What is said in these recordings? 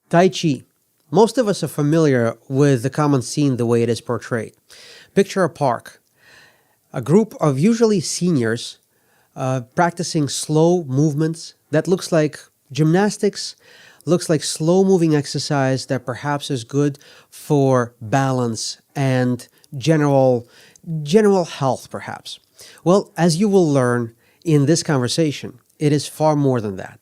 Tai Chi. Most of us are familiar with the common scene the way it is portrayed. Picture a park, a group of usually seniors practicing slow movements that looks like gymnastics, looks like slow moving exercise that perhaps is good for balance and general health perhaps. Well, as you will learn in this conversation, it is far more than that.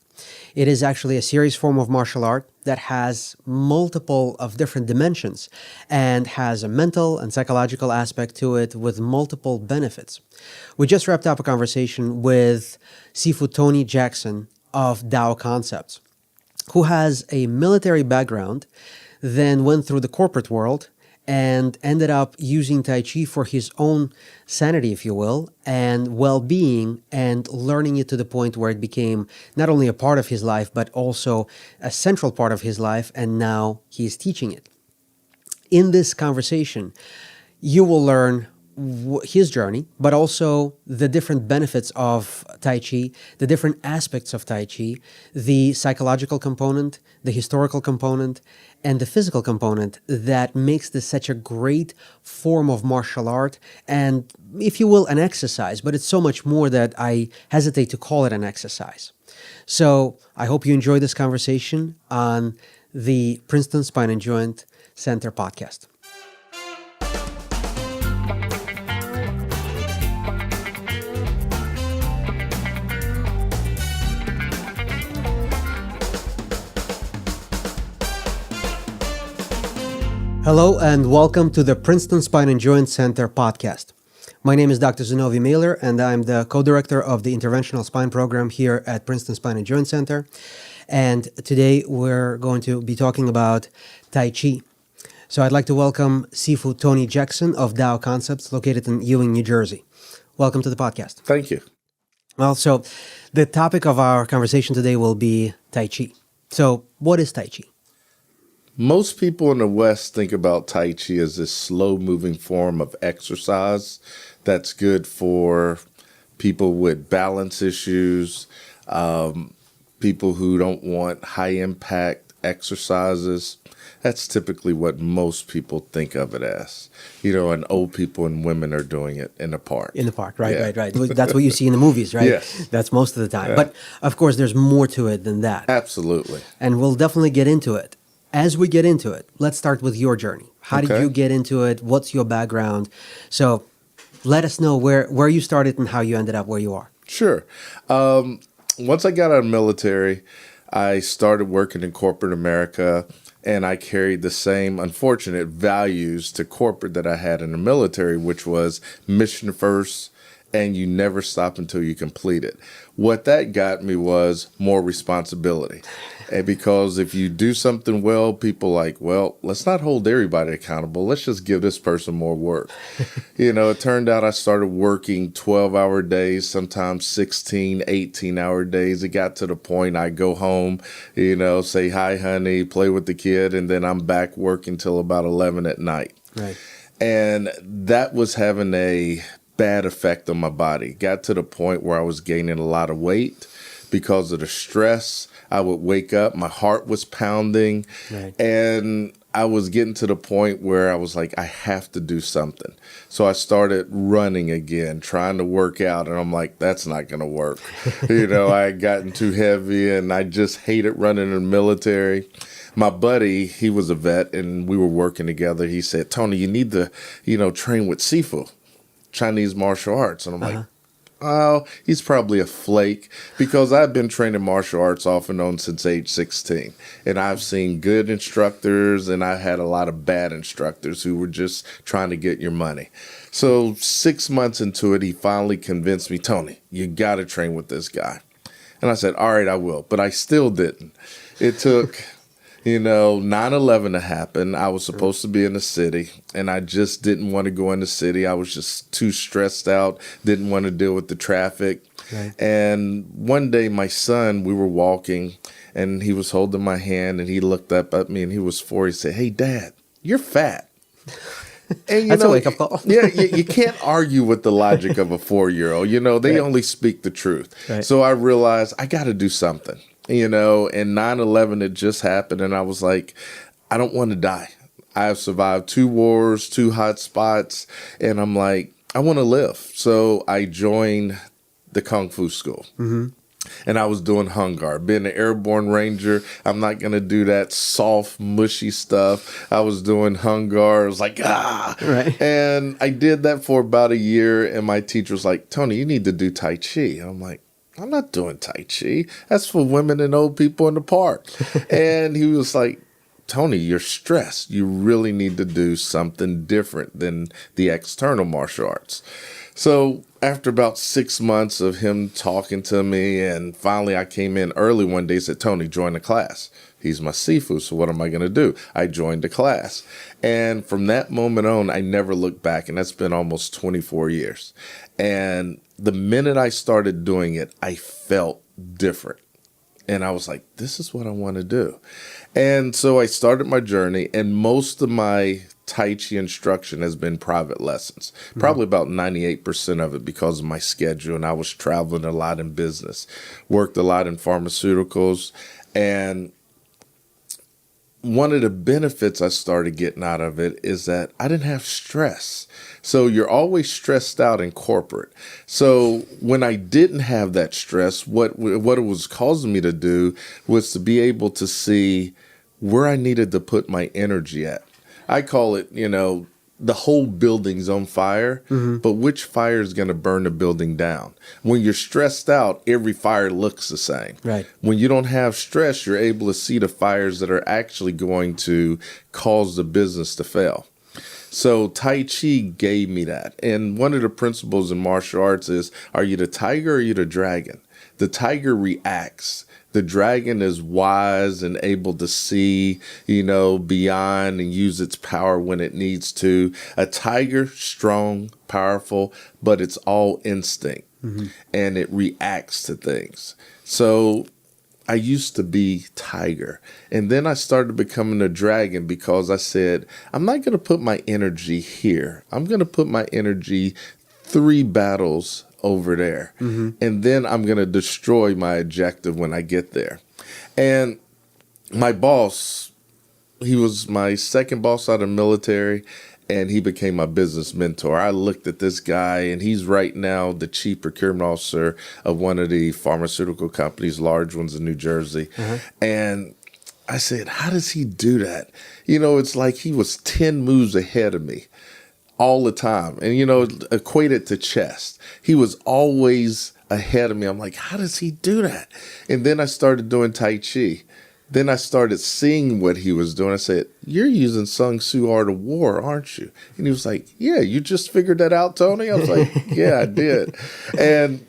It is actually a serious form of martial art that has multiple of different dimensions and has a mental and psychological aspect to it with multiple benefits. We just wrapped up a conversation with Sifu Tony Jackson of Dao Concepts, who has a military background, then went through the corporate world and ended up using Tai Chi for his own sanity, if you will, and well-being, and learning it to the point where it became not only a part of his life, but also a central part of his life, and now he's teaching it. In this conversation, you will learn his journey, but also the different benefits of Tai Chi, the different aspects of Tai Chi, the psychological component, the historical component, and the physical component that makes this such a great form of martial art and, if you will, an exercise, but it's so much more that I hesitate to call it an exercise. So I hope you enjoy this conversation on the Princeton Spine and Joint Center podcast. Hello and welcome to the Princeton Spine and Joint Center podcast. My name is Dr. Zinovy Meyler and I'm the co-director of the interventional spine program here at Princeton Spine and Joint Center. And today we're going to be talking about Tai Chi. So I'd like to welcome Sifu Tony Jackson of Dao Concepts located in Ewing, New Jersey. Welcome to the podcast. Thank you. Well, so the topic of our conversation today will be Tai Chi. So what is Tai Chi? Most people in the West think about Tai Chi as this slow-moving form of exercise that's good for people with balance issues, people who don't want high-impact exercises. That's typically what most people think of it as. You know, and old people and women are doing it in the park. In the park, right. That's what you see in the movies, right? Yes. That's most of the time. Yeah. But, of course, there's more to it than that. Absolutely. And we'll definitely get into it. As we get into it, let's start with your journey. How did you get into it? What's your background? So let us know where you started and how you ended up where you are. Sure. Once I got out of the military, I started working in corporate America, and I carried the same unfortunate values to corporate that I had in the military, which was mission first, and you never stop until you complete it. What that got me was more responsibility. And because if you do something well, people like, well, let's not hold everybody accountable. Let's just give this person more work. You know, it turned out I started working 12-hour days, sometimes 16, 18-hour days. It got to the point I go home, you know, say, hi, honey, play with the kid, and then I'm back working till about 11 at night. Right. And that was having a bad effect on my body. Got to the point where I was gaining a lot of weight because of the stress. I would wake up, my heart was pounding, right. And I was getting to the point where I was like, I have to do something. So I started running again, trying to work out, and I'm like, that's not going to work. You know, I had gotten too heavy, and I just hated running in the military. My buddy, he was a vet, and we were working together. He said, Tony, you need to, train with Sifu, Chinese martial arts. And I'm like, oh, he's probably a flake, because I've been training martial arts off and on since age 16. And I've seen good instructors, and I had a lot of bad instructors who were just trying to get your money. So 6 months into it, he finally convinced me, Tony, you got to train with this guy. And I said, all right, I will. But I still didn't. It took 9/11 to happen. I was supposed to be in the city, and I just didn't want to go in the city. I was just too stressed out, didn't want to deal with the traffic. Right. And one day my son, we were walking, and he was holding my hand, and he looked up at me, and he was 4. He said, hey, Dad, you're fat. And that's a wake-up call. Yeah, you can't argue with the logic of a 4-year-old. They only speak the truth. Right. So I realized I got to do something. and 9/11 had just happened. And I was like, I don't want to die. I have survived 2 wars, 2 hot spots. And I'm like, I want to live. So I joined the Kung Fu school. And I was doing Hung Guard. Being an airborne ranger, I'm not going to do that soft, mushy stuff. I was doing Hung Guard. I was like, ah. Right. And I did that for about a year. And my teacher was like, Tony, you need to do Tai Chi. I'm like, I'm not doing Tai Chi. That's for women and old people in the park. And he was like, Tony, you're stressed. You really need to do something different than the external martial arts. So after about 6 months of him talking to me, and finally I came in early one day and said, Tony, join the class. He's my Sifu, so what am I going to do? I joined the class. And from that moment on, I never looked back, and that's been almost 24 years. And the minute I started doing it, I felt different. And I was like, this is what I want to do. And so I started my journey, and most of my Tai Chi instruction has been private lessons, probably about 98% of it because of my schedule. And I was traveling a lot in business, worked a lot in pharmaceuticals. And one of the benefits I started getting out of it is that I didn't have stress. So you're always stressed out in corporate. So when I didn't have that stress, what it was causing me to do was to be able to see where I needed to put my energy at. I call it, the whole building's on fire, but which fire is going to burn the building down? When you're stressed out, every fire looks the same. Right. When you don't have stress, you're able to see the fires that are actually going to cause the business to fail. So Tai Chi gave me that. And one of the principles in martial arts is, are you the tiger or are you the dragon? The tiger reacts. The dragon is wise and able to see, beyond and use its power when it needs to. A tiger, strong, powerful, but it's all instinct and it reacts to things. So I used to be tiger, and then I started becoming a dragon because I said, I'm not going to put my energy here. I'm going to put my energy 3 battles over there. And then I'm going to destroy my objective when I get there. And my boss, he was my second boss out of the military, and he became my business mentor. I looked at this guy, and he's right now the chief procurement officer of one of the pharmaceutical companies, large ones in New Jersey. And I said, how does he do that? It's like he was 10 moves ahead of me all the time. And, equated to chess. He was always ahead of me. I'm like, how does he do that? And then I started doing Tai Chi. Then I started seeing what he was doing. I said, you're using Sun Tzu Art of War, aren't you? And he was like, yeah, you just figured that out, Tony? I was like, yeah, I did. And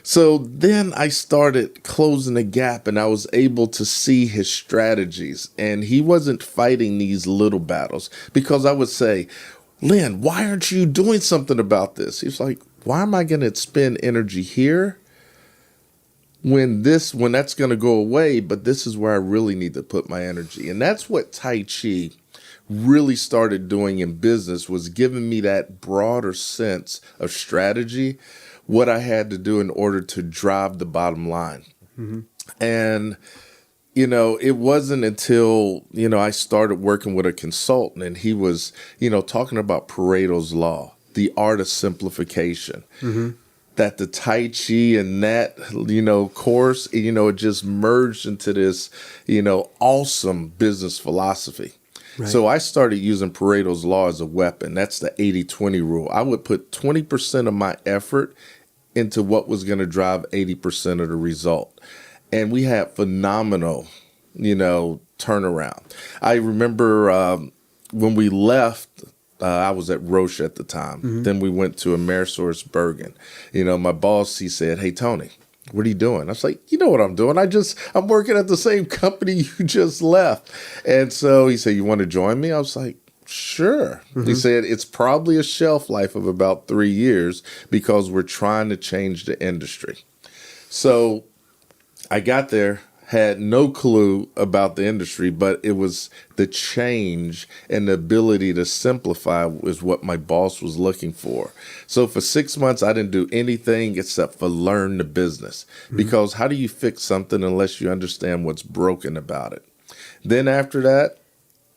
so then I started closing the gap, and I was able to see his strategies. And he wasn't fighting these little battles, because I would say, Lynn, why aren't you doing something about this? He's like, why am I going to spend energy here when that's going to go away? But this is where I really need to put my energy. And that's what Tai Chi really started doing in business, was giving me that broader sense of strategy, what I had to do in order to drive the bottom line. And it wasn't until, I started working with a consultant, and he was, talking about Pareto's law, the art of simplification, that the Tai Chi and that, course, it just merged into this, awesome business philosophy. Right. So I started using Pareto's law as a weapon. That's the 80-20 rule. I would put 20% of my effort into what was going to drive 80% of the result. And we had phenomenal, turnaround. I remember when we left, I was at Roche at the time. Then we went to AmerisourceBergen. My boss, he said, hey, Tony, what are you doing? I was like, you know what I'm doing? I'm working at the same company you just left. And so he said, you want to join me? I was like, sure. He said, it's probably a shelf life of about 3 years because we're trying to change the industry. So I got there, had no clue about the industry, but it was the change and the ability to simplify was what my boss was looking for. So for 6 months, I didn't do anything except for learn the business. Because how do you fix something unless you understand what's broken about it? Then after that,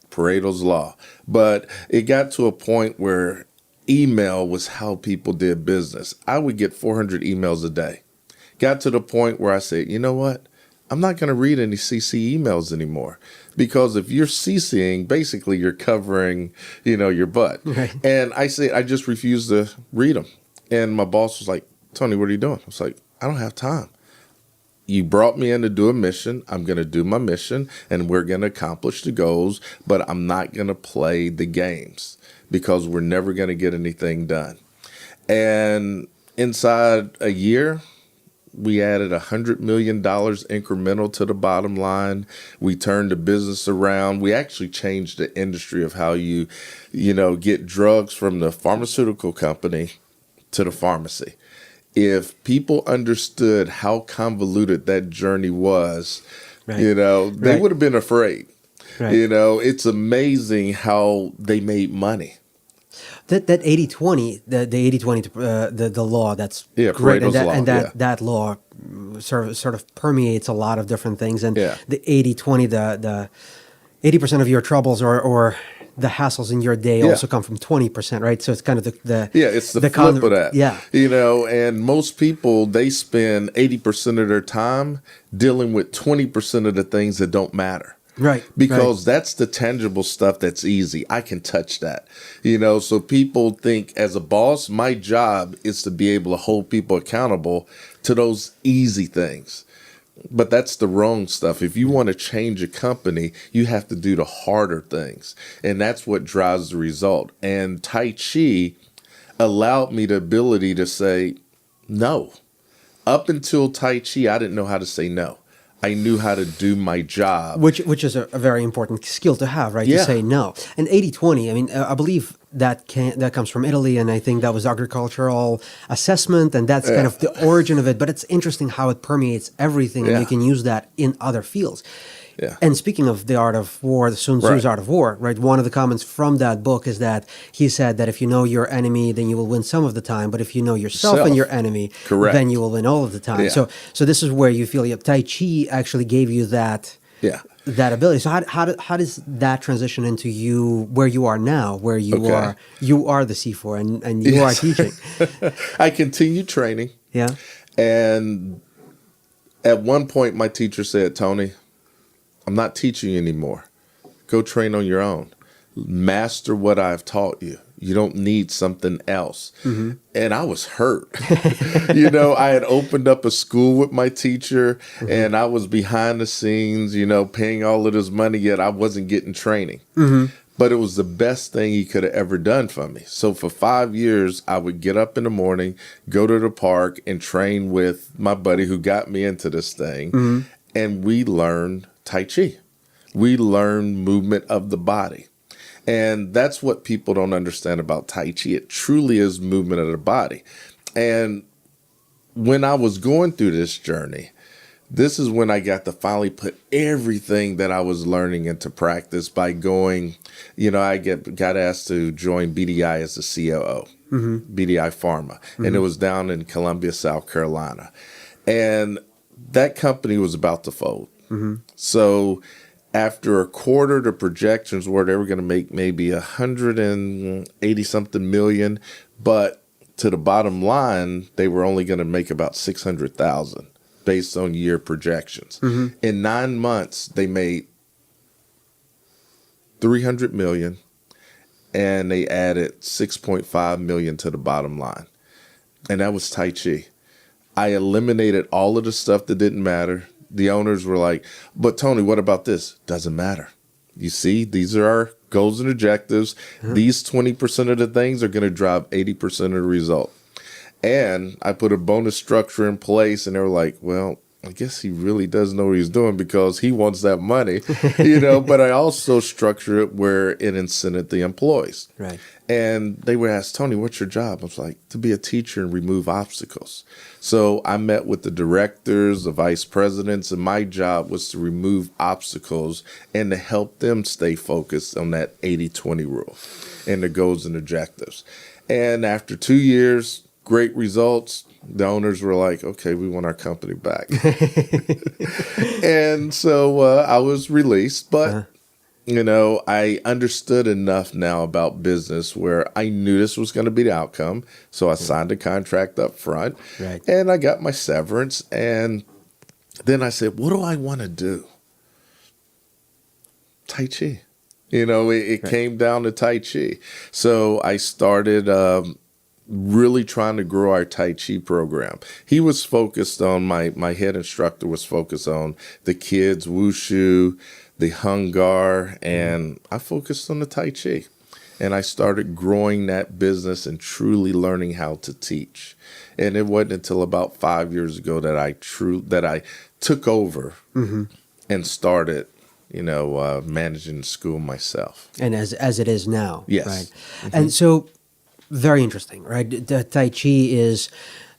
Pareto's Law. But it got to a point where email was how people did business. I would get 400 emails a day. Got to the point where I said, you know what? I'm not going to read any CC emails anymore, because if you're CCing, basically you're covering, your butt. Right. And I said, I just refused to read them. And my boss was like, Tony, what are you doing? I was like, I don't have time. You brought me in to do a mission. I'm going to do my mission and we're going to accomplish the goals, but I'm not going to play the games because we're never going to get anything done. And inside a year, we added $100 million incremental to the bottom line. We turned the business around. We actually changed the industry of how you get drugs from the pharmaceutical company to the pharmacy. If people understood how convoluted that journey was, Right. They would have been afraid. Right. It's amazing how they made money. That 80-20, the 80-20, the law, that's Yeah, great, Pareto's law, and yeah. that law sort of permeates a lot of different things. And Yeah. the 80-20, the 80% of your troubles or the hassles in your day Yeah. also come from 20%, right? So it's kind of the It's the flip of that. Yeah. And most people, they spend 80% of their time dealing with 20% of the things that don't matter. Right. Because that's the tangible stuff that's easy. I can touch that. So people think as a boss, my job is to be able to hold people accountable to those easy things. But that's the wrong stuff. If you want to change a company, you have to do the harder things. And that's what drives the result. And Tai Chi allowed me the ability to say no. Up until Tai Chi, I didn't know how to say no. I knew how to do my job. Which is a very important skill to have, right? Yeah. To say no. And 80-20, I mean, I believe that comes from Italy, and I think that was agricultural assessment, and that's kind of the origin of it. But it's interesting how it permeates everything, and Yeah. you can use that in other fields. Yeah. And speaking of the art of war, the Sun Tzu's Right. Art of War, right? One of the comments from that book is that he said that if you know your enemy, then you will win some of the time. But if you know yourself and your enemy, Correct. then you will win all of the time. Yeah. So this is where you feel Tai Chi actually gave you that Yeah. that ability. So how does that transition into you where you are now, where you are the C4 and you are teaching? I continued training. Yeah. And at one point, my teacher said, Tony, I'm not teaching you anymore. Go train on your own. Master what I've taught you. You don't need something else. Mm-hmm. And I was hurt. I had opened up a school with my teacher, mm-hmm. and I was behind the scenes, paying all of this money, yet I wasn't getting training. Mm-hmm. But it was the best thing he could have ever done for me. So for 5 years, I would get up in the morning, go to the park, and train with my buddy who got me into this thing. Mm-hmm. And we learned Tai Chi. We learned movement of the body. And that's what people don't understand about Tai Chi. It truly is movement of the body. And when I was going through this journey, this is when I got to finally put everything that I was learning into practice by going, I got asked to join BDI as the COO, mm-hmm. BDI Pharma. Mm-hmm. And it was down in Columbia, South Carolina. And that company was about to fold. Mm-hmm. So after a quarter, the projections were they were going to make maybe 180 something million, but to the bottom line, they were only going to make about 600,000 based on year projections. Mm-hmm. In 9 months, they made 300 million, and they added 6.5 million to the bottom line. And that was Tai Chi. I eliminated all of the stuff that didn't matter. The owners were like, but Tony, what about this? Doesn't matter. You see, these are our goals and objectives. Mm-hmm. These 20% of the things are going to drive 80% of the result. And I put a bonus structure in place, and they were like, well, I guess he really doesn't know what he's doing because he wants that money, but I also structure it where it incented the employees. Right. And they would ask, Tony, what's your job? I was like, to be a teacher and remove obstacles. So I met with the directors, the vice presidents, and my job was to remove obstacles and to help them stay focused on that 80-20 rule and the goals and objectives. And after 2 years, great results. The owners were like, okay, we want our company back. And so I was released, but I understood enough now about business where I knew this was going to be the outcome. So I signed a contract up front, and I got my severance. And then I said, what do I want to do? Tai Chi. It came down to Tai Chi. So I started really trying to grow our Tai Chi program. He was focused on, my head instructor was focused on the kids, wushu, the Hung Gar, and I focused on the Tai Chi. And I started growing that business and truly learning how to teach. And it wasn't until about 5 years ago that I took over and started, managing the school myself. And as it is now. Yes. Right. And so, very interesting, right? The Tai Chi is,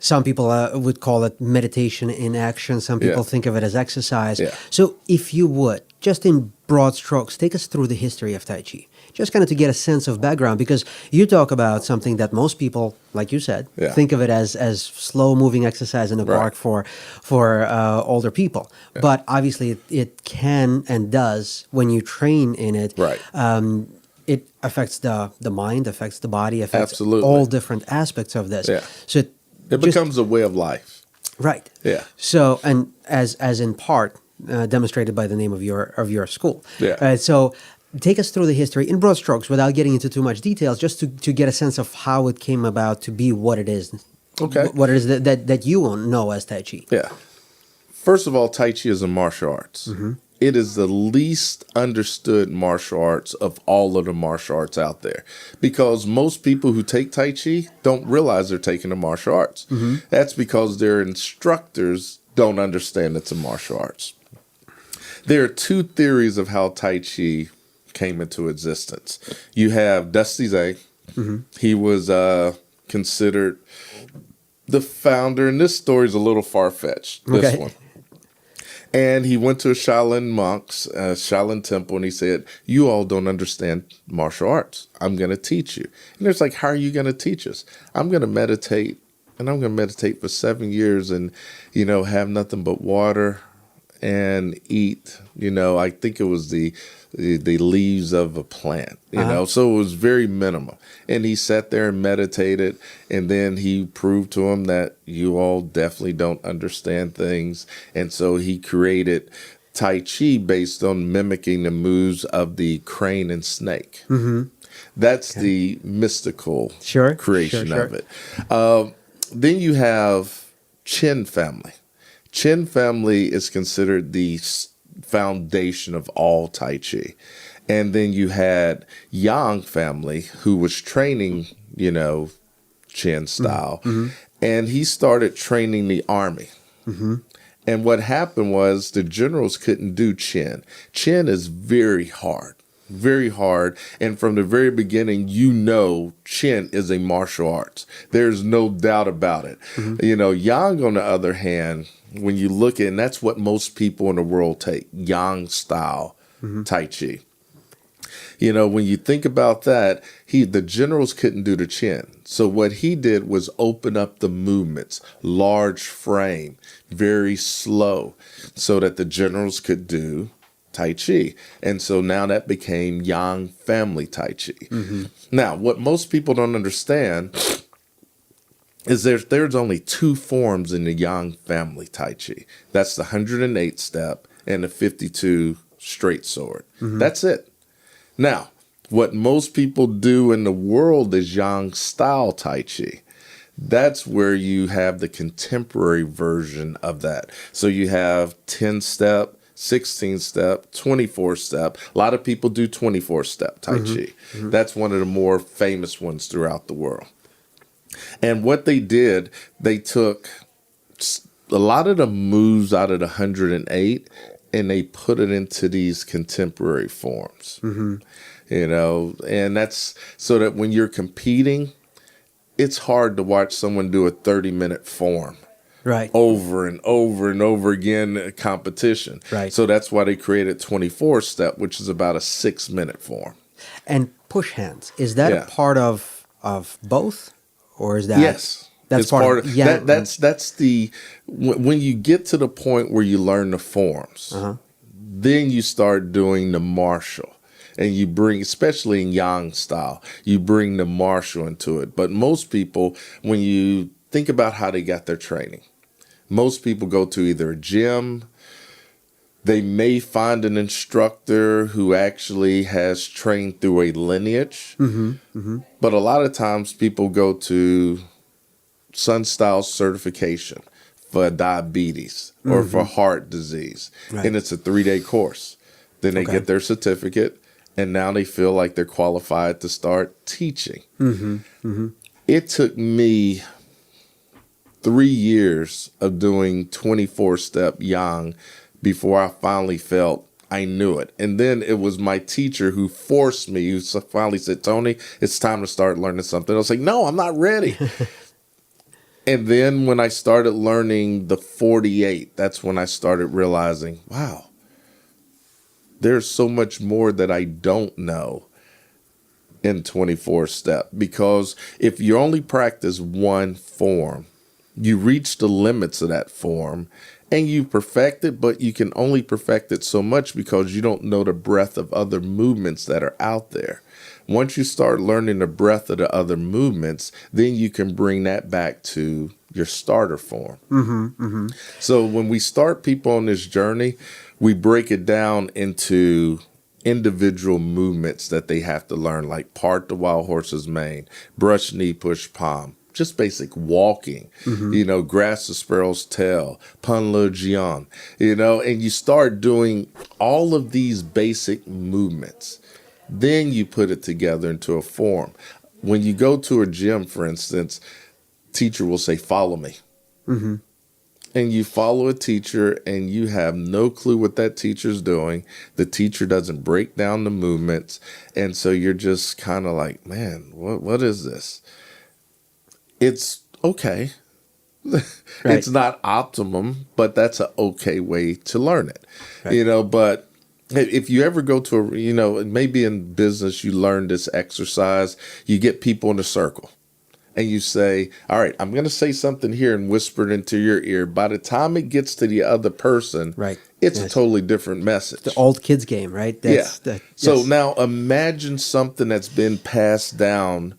some people would call it meditation in action. Some people think of it as exercise. Yeah. So if you would, just in broad strokes, take us through the history of Tai Chi, just kind of to get a sense of background, because you talk about something that most people, like you said, think of it as slow-moving exercise in the park for older people. Yeah. But obviously it can and does, when you train in it, it affects the mind, affects the body, affects all different aspects of this. Yeah. So it becomes a way of life. Right. Yeah. So, and as in part demonstrated by the name of your school. Yeah. So take us through the history in broad strokes without getting into too much details, just to get a sense of how it came about to be what it is. Okay. What it is that you know as Tai Chi. Yeah. First of all, Tai Chi is a martial arts. It is the least understood martial arts of all of the martial arts out there, because most people who take Tai Chi don't realize they're taking the martial arts. That's because their instructors don't understand it's a martial arts. There are two theories of how Tai Chi came into existence. You have Dusty Zay. He was considered the founder, and this story is a little far-fetched, this one. And he went to a Shaolin temple, and he said, you all don't understand martial arts. I'm going to teach you. And it's like, how are you going to teach us? I'm going to meditate, and I'm going to meditate for 7 years and, have nothing but water and eat. I think it was the leaves of a plant, so it was very minimal. And he sat there and meditated, and then he proved to him that you all definitely don't understand things. And so he created Tai Chi based on mimicking the moves of the crane and snake. That's the mystical creation of it. Then you have Chin family. Chin family is considered the foundation of all Tai Chi. And then you had Yang family, who was training, Chin style. And he started training the army. And what happened was the generals couldn't do Chin. Chin is very hard. Very hard. And from the very beginning, Chin is a martial arts. There's no doubt about it. Yang, on the other hand, when you look at, and that's what most people in the world take, Yang style Tai Chi. When you think about that, the generals couldn't do the Chin. So what he did was open up the movements, large frame, very slow, so that the generals could do Tai Chi. And so now that became Yang family Tai Chi. Now, what most people don't understand is there's only two forms in the Yang family Tai Chi. That's the 108 step and the 52 straight sword. That's it. Now, what most people do in the world is Yang style Tai Chi. That's where you have the contemporary version of that. So you have 10 step, 16 step, 24 step. A lot of people do 24 step Tai Chi. That's one of the more famous ones throughout the world. And what they did, they took a lot of the moves out of the 108, and they put it into these contemporary forms. You know, and that's so that when you're competing, it's hard to watch someone do a 30-minute form Right. over and over and over again, competition. Right. So that's why they created 24 step, which is about a 6-minute form. And push hands, is that Yeah. a part of both, or is that Yes. that's It's part of yeah? that's the when you get to the point where you learn the forms, then you start doing the martial. And you bring, especially in yang style, you bring the martial into it. But most people, when you think about how they got their training, most people go to either a gym, they may find an instructor who actually has trained through a lineage. But a lot of times people go to Sun Style certification for diabetes or for heart disease. Right. And it's a 3-day course. Then they Okay. get their certificate, and now they feel like they're qualified to start teaching. It took me 3 years of doing 24-step yang before I finally felt I knew it. And then it was my teacher who forced me, who finally said, Tony, it's time to start learning something. I was like, no, I'm not ready. And then when I started learning the 48, that's when I started realizing, wow, there's so much more that I don't know in 24 step. Because if you only practice one form, you reach the limits of that form and you perfect it, but you can only perfect it so much because you don't know the breadth of other movements that are out there. Once you start learning the breadth of the other movements, then you can bring that back to your starter form. So when we start people on this journey, we break it down into individual movements that they have to learn, like part the wild horse's mane, brush knee, push palm, just basic walking, you know, grasp the sparrow's tail, pun le jian, you know, and you start doing all of these basic movements. Then you put it together into a form. When you go to a gym, for instance, teacher will say, follow me. And you follow a teacher and you have no clue what that teacher's doing. The teacher doesn't break down the movements. And so you're just kind of like, man, what is this? It's okay. It's not optimum, but that's an okay way to learn it. You know, but if you ever go to a, you know, maybe in business you learn this exercise, you get people in a circle. And you say, all right, I'm going to say something here and whisper it into your ear. By the time it gets to the other person, it's a totally different message. The old kids game, right? So now imagine something that's been passed down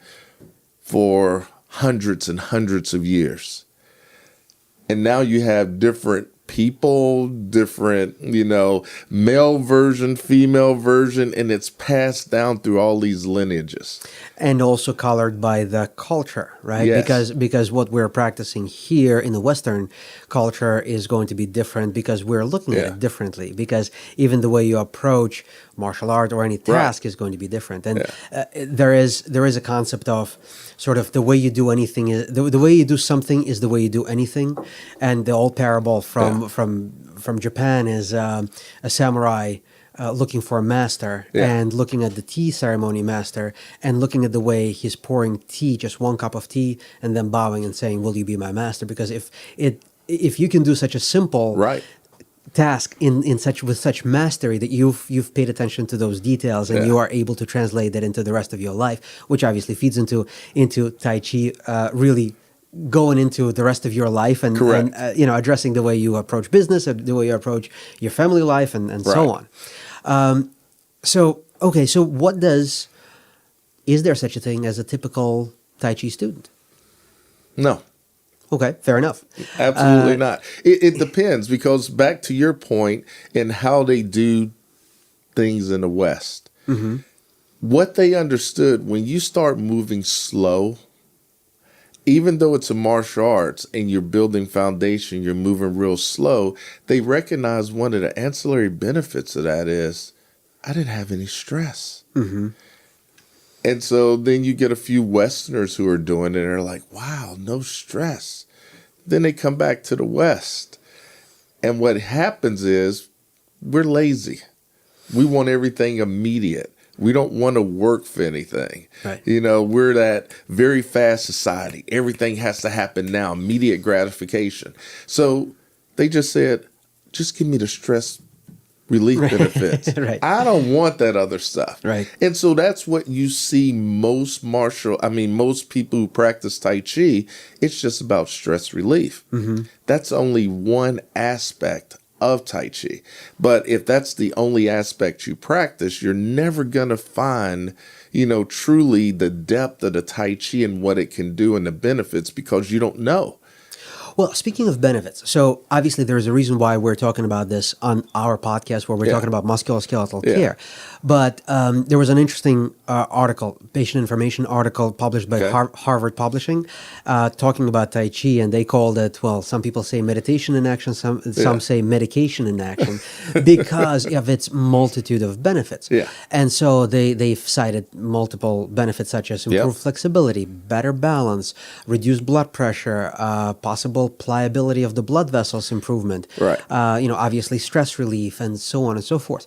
for hundreds and hundreds of years. And now you have different people, different, you know, male version, female version, and it's passed down through all these lineages. And also colored by the culture, right? Yes. Because what we're practicing here in the Western culture is going to be different because we're looking at it differently. Because even the way you approach martial art or any task is going to be different. And there is a concept of sort of the way you do anything is the way you do something is the way you do anything. And the old parable from Japan is a samurai looking for a master and looking at the tea ceremony master and looking at the way he's pouring tea, just one cup of tea, and then bowing and saying, "Will you be my master?" Because if you can do such a simple task with such mastery that you've paid attention to those details and you are able to translate that into the rest of your life, which obviously feeds into Tai Chi, really going into the rest of your life and you know, addressing the way you approach business, the way you approach your family life, and so on. So is there such a thing as a typical Tai Chi student? No. Okay, fair enough. Absolutely not. It depends, because back to your point in how they do things in the West, what they understood, when you start moving slow, even though it's a martial arts and you're building foundation, you're moving real slow, they recognize one of the ancillary benefits of that is, I didn't have any stress. And so then you get a few Westerners who are doing it and they're like, wow, no stress. Then they come back to the West. And what happens is we're lazy. We want everything immediate. We don't want to work for anything. Right. We're that very fast society. Everything has to happen now, immediate gratification. So they just said, just give me the stress relief benefits. Right. I don't want that other stuff. Right. And so that's what you see most people who practice Tai Chi, it's just about stress relief. Mm-hmm. That's only one aspect of Tai Chi. But if that's the only aspect you practice, you're never going to find, truly the depth of the Tai Chi and what it can do and the benefits, because you don't know. Well, speaking of benefits, so obviously there's a reason why we're talking about this on our podcast, where we're talking about musculoskeletal care. But there was an interesting article, patient information article published by Harvard Publishing, talking about Tai Chi, and they called it, well, some people say meditation in action, some say medication in action, because of its multitude of benefits. Yeah. And so they've cited multiple benefits, such as improved flexibility, better balance, reduced blood pressure, possible pliability of the blood vessels improvement, right? Obviously stress relief, and so on and so forth.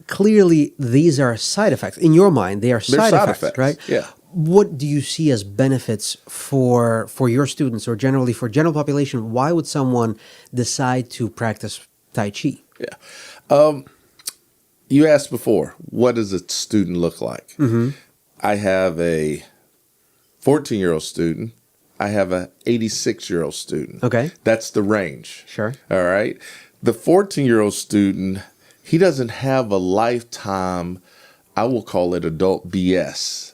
Clearly, these are side effects. In your mind, they are side effects, right? Yeah. What do you see as benefits for your students, or generally for general population? Why would someone decide to practice Tai Chi? Yeah. You asked before, what does a student look like? Mm-hmm. I have a 14-year-old student. I have a 86-year-old student. Okay. That's the range. Sure. All right. The 14-year-old student, he doesn't have a lifetime, I will call it adult BS,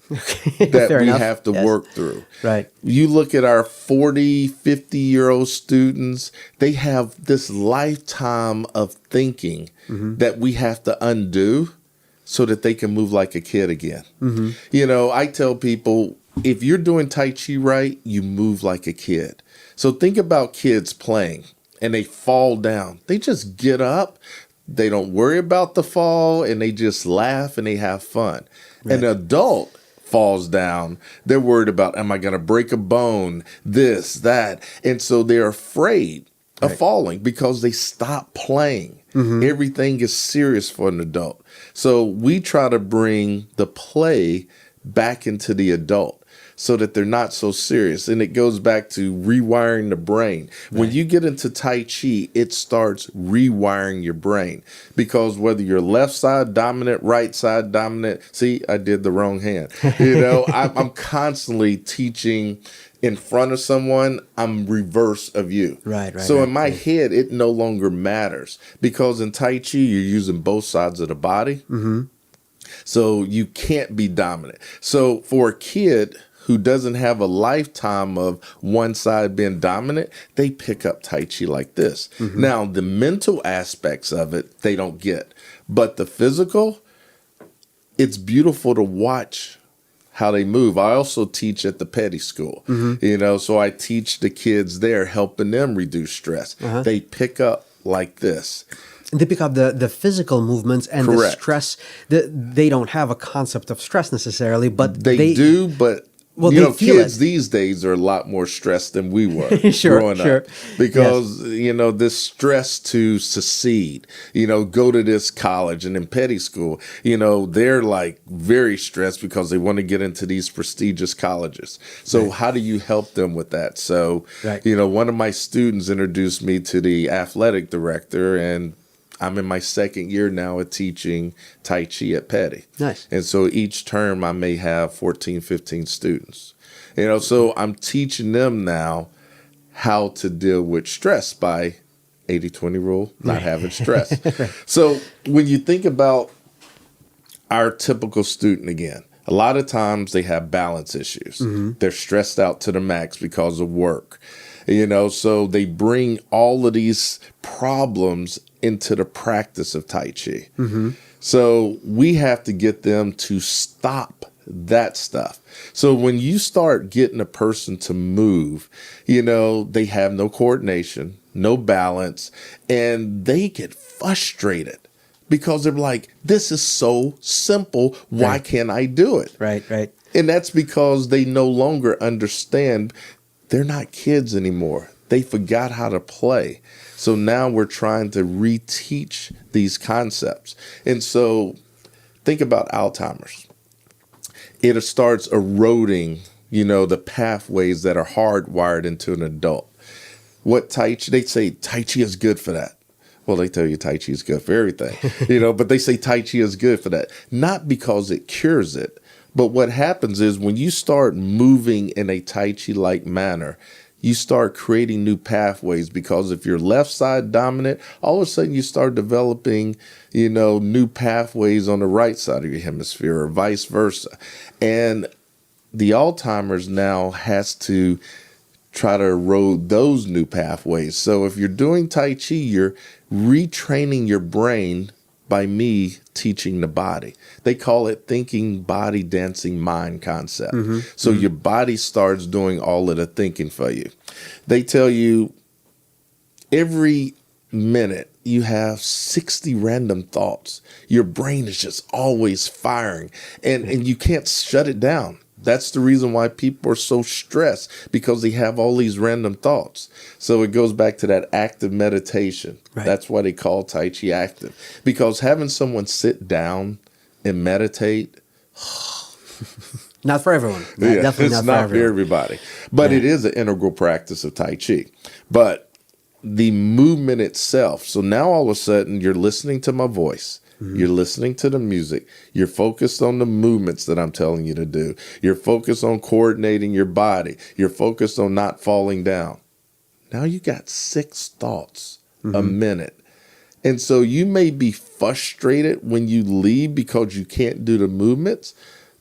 that we have to work through. Right. You look at our 40, 50-year-old students, they have this lifetime of thinking that we have to undo so that they can move like a kid again. Mm-hmm. I tell people, if you're doing Tai Chi right, you move like a kid. So think about kids playing and they fall down. They just get up. They don't worry about the fall, and they just laugh and they have fun. Right. An adult falls down. They're worried about, am I going to break a bone? This, that. And so they're afraid of falling because they stop playing. Mm-hmm. Everything is serious for an adult. So we try to bring the play back into the adult, so that they're not so serious. And it goes back to rewiring the brain. Right. When you get into Tai Chi, it starts rewiring your brain, because whether you're left side dominant, right side dominant, see, I did the wrong hand. I'm constantly teaching in front of someone, I'm reverse of you. Right. So in my head, it no longer matters, because in Tai Chi, you're using both sides of the body. Mm-hmm. So you can't be dominant. So for a kid who doesn't have a lifetime of one side being dominant, they pick up Tai Chi like this. Mm-hmm. Now, the mental aspects of it, they don't get. But the physical, it's beautiful to watch how they move. I also teach at the Petty School, so I teach the kids there, helping them reduce stress. Uh-huh. They pick up like this. And they pick up the physical movements and Correct. The stress. They don't have a concept of stress necessarily, but they do, but... Well, kids these days are a lot more stressed than we were growing up. Because, this stress to succeed, go to this college. And in Petty School, they're like very stressed because they want to get into these prestigious colleges. So how do you help them with that? So, one of my students introduced me to the athletic director, and I'm in my second year now of teaching Tai Chi at Petty. Nice. And so each term I may have 14, 15 students. So I'm teaching them now how to deal with stress by 80-20 rule, not having stress. So when you think about our typical student again, a lot of times they have balance issues. Mm-hmm. They're stressed out to the max because of work. So they bring all of these problems into the practice of Tai Chi. Mm-hmm. So we have to get them to stop that stuff. So when you start getting a person to move, they have no coordination, no balance, and they get frustrated because they're like, this is so simple. Why can't I do it? Right. And that's because they no longer understand. They're not kids anymore. They forgot how to play. So now we're trying to reteach these concepts. And so think about Alzheimer's. It starts eroding, the pathways that are hardwired into an adult. What Tai Chi, they say Tai Chi is good for that. Well, they tell you Tai Chi is good for everything, but they say Tai Chi is good for that. Not because it cures it, but what happens is when you start moving in a Tai Chi-like manner, you start creating new pathways, because if you're left side dominant, all of a sudden you start developing, new pathways on the right side of your hemisphere or vice versa. And the Alzheimer's now has to try to erode those new pathways. So if you're doing Tai Chi, you're retraining your brain by me teaching the body. They call it thinking, body, dancing, mind concept. So your body starts doing all of the thinking for you. They tell you every minute you have 60 random thoughts. Your brain is just always firing, and you can't shut it down. That's the reason why people are so stressed, because they have all these random thoughts. So it goes back to that active meditation. Right. That's why they call Tai Chi active, because having someone sit down and meditate, not for everyone. Definitely it's not for everybody. But it is an integral practice of Tai Chi. But the movement itself, so now all of a sudden you're listening to my voice. You're listening to the music. You're focused on the movements that I'm telling you to do. You're focused on coordinating your body. You're focused on not falling down. Now you got 6 thoughts a minute. And so you may be frustrated when you leave because you can't do the movements,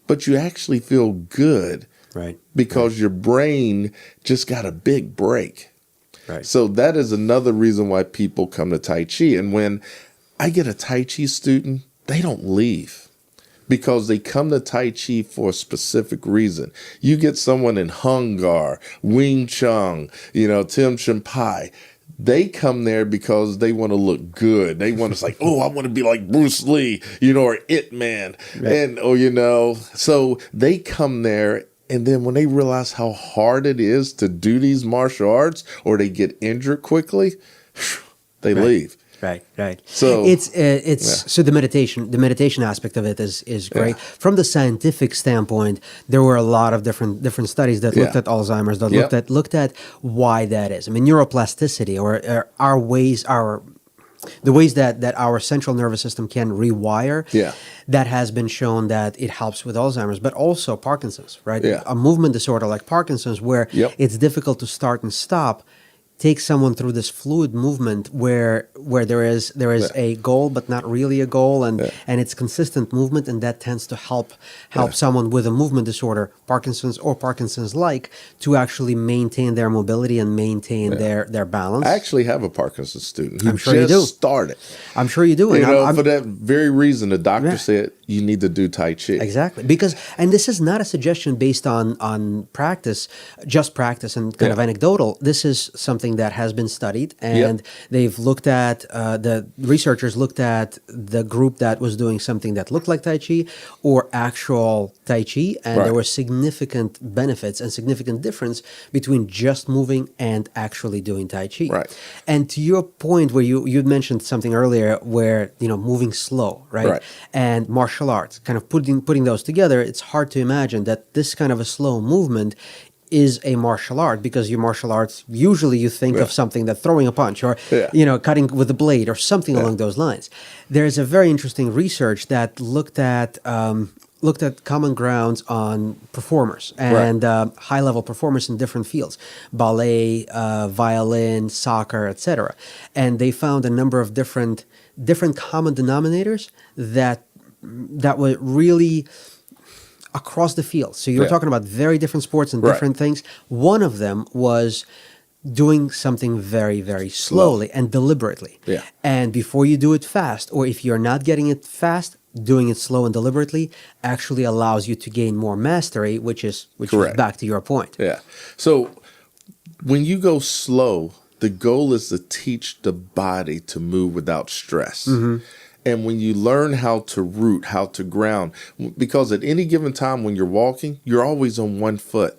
but you actually feel good, right? Because your brain just got a big break. Right. So that is another reason why people come to Tai Chi. And when I get a Tai Chi student, they don't leave, because they come to Tai Chi for a specific reason. You get someone in Hung Gar, Wing Chun, Tim Shin Pai. They come there because they want to look good. They want to say, oh, I want to be like Bruce Lee, or It Man. Right. And, so they come there. And then when they realize how hard it is to do these martial arts, or they get injured quickly, they leave. Right. So so the meditation aspect of it is great. From the scientific standpoint, there were a lot of different studies that looked at Alzheimer's, that looked at why that is. I mean, neuroplasticity, or the ways that our central nervous system can rewire. That has been shown that it helps with Alzheimer's, but also Parkinson's, right? A movement disorder like Parkinson's, where it's difficult to start and stop, takes someone through this fluid movement where there is a goal but not really a goal, and it's consistent movement, and that tends to help someone with a movement disorder, Parkinson's-like, to actually maintain their mobility and maintain their balance. I actually have a Parkinson's student who just started. I'm sure you do. And for that very reason, the doctor said you need to do Tai Chi. Exactly, and this is not a suggestion based on practice, just practice and kind of anecdotal. This is something that has been studied, and they've looked at, the researchers looked at the group that was doing something that looked like Tai Chi or actual Tai Chi, and there were significant benefits and significant difference between just moving and actually doing Tai Chi. Right. And to your point, where you'd mentioned something earlier, where moving slow, right? And martial arts, kind of putting those together, it's hard to imagine that this kind of a slow movement is a martial art, because your martial arts, usually you think of something that throwing a punch or, cutting with a blade or something along those lines. There's a very interesting research that looked at common grounds on performers and high-level performers in different fields, ballet, violin, soccer, etc. And they found a number of different common denominators that were really across the field. So you're talking about very different sports and different things. One of them was doing something very, very slowly and deliberately. And before you do it fast, or if you're not getting it fast, doing it slow and deliberately actually allows you to gain more mastery, which is back to your point. So when you go slow, the goal is to teach the body to move without stress. And when you learn how to root, how to ground, because at any given time when you're walking, you're always on one foot.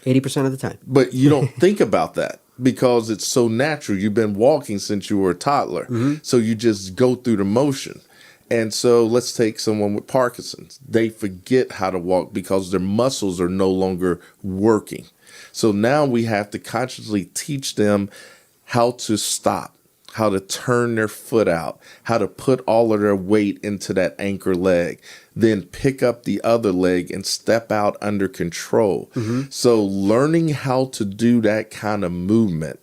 80% of the time. But you don't think about that. because it's so natural. You've been walking since you were a toddler. So you just go through the motion. And so let's take someone with Parkinson's. They forget how to walk because their muscles are no longer working. So now we have to consciously teach them how to stop, how to turn their foot out, how to put all of their weight into that anchor leg, then pick up the other leg and step out under control. So learning how to do that kind of movement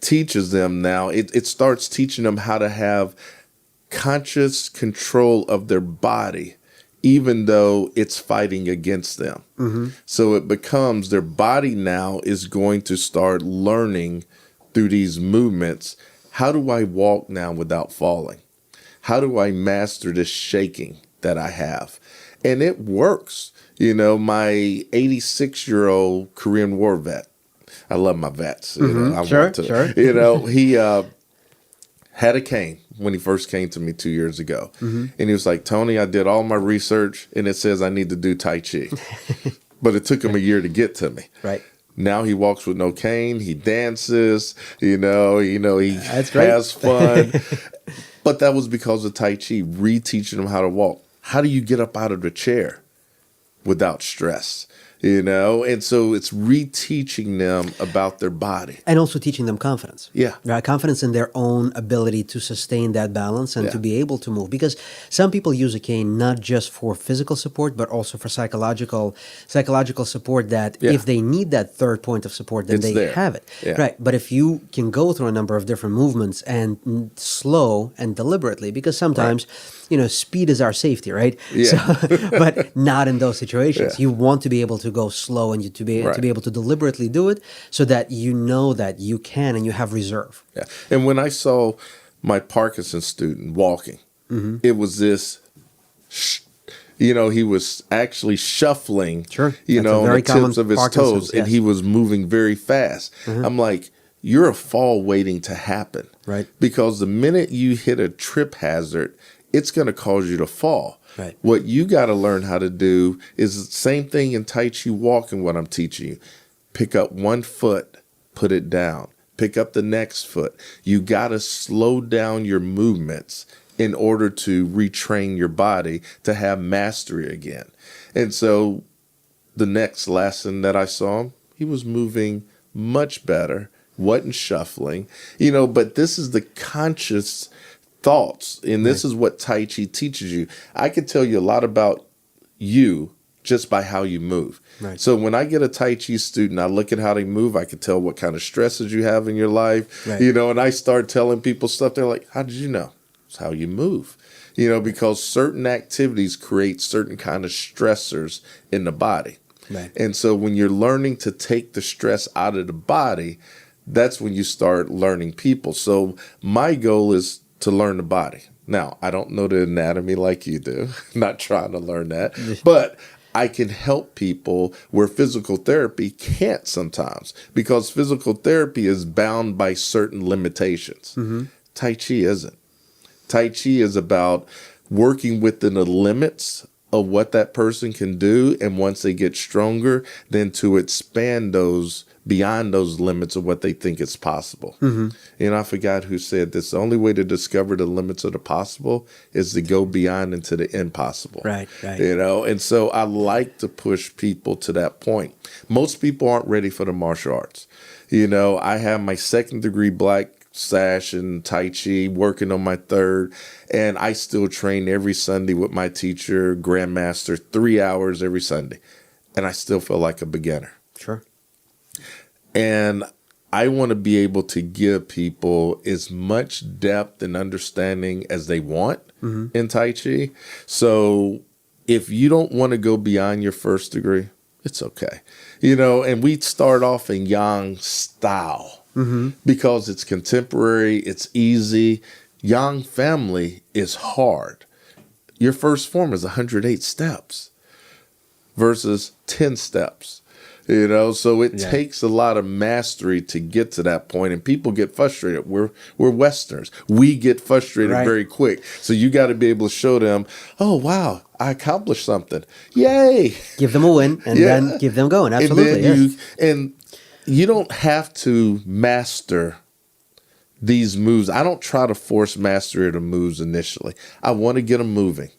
teaches them now, it starts teaching them how to have conscious control of their body, even though it's fighting against them. So it becomes their body now is going to start learning through these movements. How do I walk now without falling? How do I master this shaking that I have? And it works. You know, my 86-year-old Korean War vet, I love my vets. You know, I want to. Sure. You know, he had a cane when he first came to me 2 years ago. And he was like, Tony, I did all my research and it says I need to do Tai Chi. But it took him a year to get to me. Right. Now he walks with no cane. He dances, he That's great. has fun. But that was because of Tai Chi, reteaching him how to walk. How do you get up out of the chair without stress? And so it's reteaching them about their body. And also teaching them confidence. Yeah. Right? Confidence in their own ability to sustain that balance and to be able to move. Because some people use a cane not just for physical support, but also for psychological support that if they need that third point of support, then It's they there. have it. Yeah. Right. But if you can go through a number of different movements and slow and deliberately, because sometimes, speed is our safety, right? Yeah. But not in those situations. Yeah. You want to be able to go slow and to be able to deliberately do it so that you know that you can and you have reserve. Yeah. And when I saw my Parkinson's student walking, it was this, he was actually shuffling, on the tips of his toes, and he was moving very fast. I'm like, you're a fall waiting to happen. Right. Because the minute you hit a trip hazard, it's going to cause you to fall. Right. What you got to learn how to do is the same thing in Tai Chi walking, what I'm teaching you. Pick up one foot, put it down. Pick up the next foot. You got to slow down your movements in order to retrain your body to have mastery again. And so the next lesson that I saw him, he was moving much better, wasn't shuffling, but this is the conscious thoughts. And this is what Tai Chi teaches you. I can tell you a lot about you just by how you move. Right. So when I get a Tai Chi student, I look at how they move. I can tell what kind of stresses you have in your life, right. And I start telling people stuff. They're like, how did you know? It's how you move, because certain activities create certain kind of stressors in the body. Right. And so when you're learning to take the stress out of the body, that's when you start learning people. So my goal is to learn the body. Now, I don't know the anatomy like you do. Not trying to learn that. But I can help people where physical therapy can't sometimes, because physical therapy is bound by certain limitations. Tai Chi isn't. Tai Chi is about working within the limits of what that person can do. And once they get stronger, then to expand those beyond those limits of what they think is possible. I forgot who said this. The only way to discover the limits of the possible is to go beyond into the impossible. Right. And so I like to push people to that point. Most people aren't ready for the martial arts. I have my 2nd degree black sash in Tai Chi, working on my 3rd, and I still train every Sunday with my teacher, Grandmaster, 3 hours every Sunday. And I still feel like a beginner. Sure. And I want to be able to give people as much depth and understanding as they want in Tai Chi. So if you don't want to go beyond your 1st degree, it's okay. And we start off in Yang style because it's contemporary, it's easy. Yang family is hard. Your first form is 108 steps versus 10 steps. So it takes a lot of mastery to get to that point, and people get frustrated. We're Westerners. We get frustrated very quick. So you got to be able to show them, oh, wow, I accomplished something. Yay. Give them a win and then give them going. Absolutely. And You don't have to master these moves. I don't try to force mastery of the moves initially. I want to get them moving.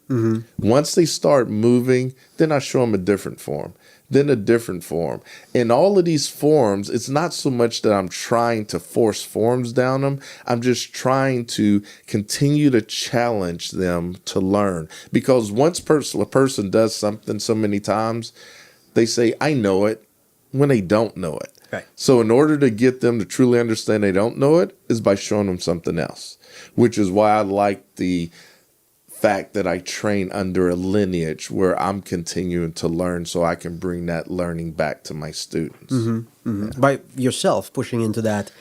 Once they start moving, then I show them a different form, then a different form. In all of these forms, it's not so much that I'm trying to force forms down them. I'm just trying to continue to challenge them to learn. Because once a person does something so many times, they say, I know it, when they don't know it. Right. So in order to get them to truly understand they don't know it is by showing them something else, which is why I like the fact that I train under a lineage where I'm continuing to learn so I can bring that learning back to my students. By yourself pushing into that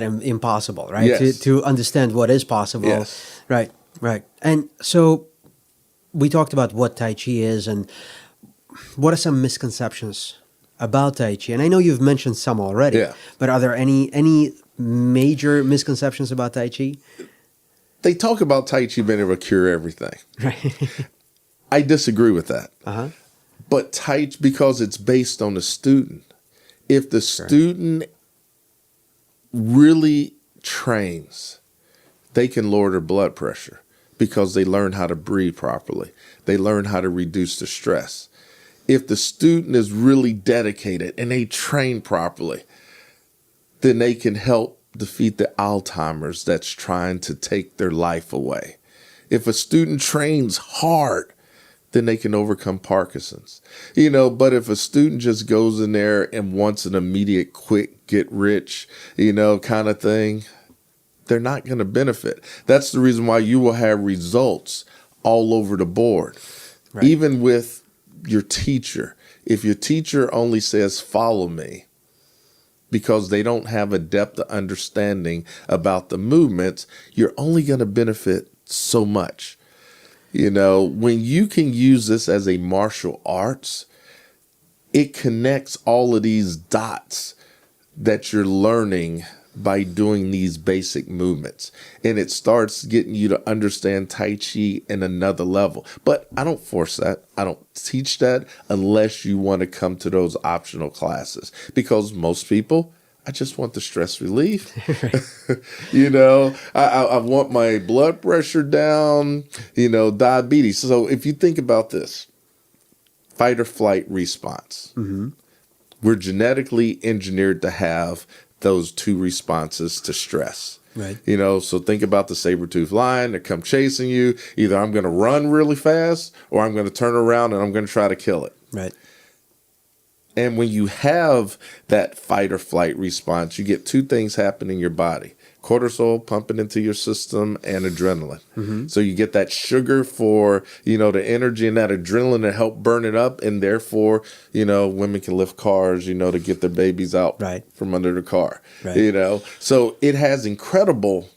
impossible, right? Yes. To understand what is possible. Yes. Right. And so we talked about what Tai Chi is and what are some misconceptions about Tai Chi? And I know you've mentioned some already, Yeah. but are there any major misconceptions about Tai Chi? They talk about Tai Chi being able to cure everything. Right. I disagree with that. Uh-huh. But Tai Chi, because it's based on the student, if the student really trains, they can lower their blood pressure because they learn how to breathe properly. They learn how to reduce the stress. If the student is really dedicated and they train properly, then they can help defeat the Alzheimer's that's trying to take their life away. If a student trains hard, then they can overcome Parkinson's. But if a student just goes in there and wants an immediate, quick, get rich, kind of thing, they're not going to benefit. That's the reason why you will have results all over the board. Right. Even with your teacher, if your teacher only says, follow me, because they don't have a depth of understanding about the movements, you're only going to benefit so much. When you can use this as a martial arts, it connects all of these dots that you're learning by doing these basic movements. And it starts getting you to understand Tai Chi in another level. But I don't force that. I don't teach that unless you want to come to those optional classes. Because most people, I just want the stress relief. I want my blood pressure down, diabetes. So if you think about this, fight or flight response. We're genetically engineered to have those two responses to stress. Right. So think about the saber-toothed lion that come chasing you. Either I'm going to run really fast or I'm going to turn around and I'm going to try to kill it. Right. And when you have that fight or flight response, you get two things happening in your body. Cortisol pumping into your system and adrenaline. So you get that sugar for, the energy and that adrenaline to help burn it up. And therefore, women can lift cars, to get their babies out from under the car, So it has incredible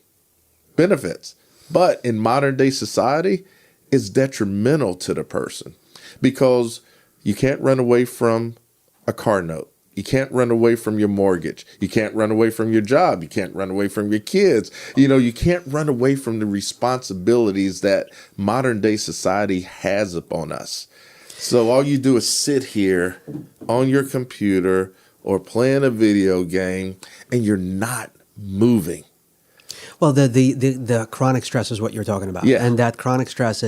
benefits. But in modern day society, it's detrimental to the person because you can't run away from a car note. You can't run away from your mortgage. You can't run away from your job. You can't run away from your kids. You can't run away from the responsibilities that modern day society has upon us. So all you do is sit here on your computer or playing a video game and you're not moving. Well, the chronic stress is what you're talking about. Yeah. And that chronic stress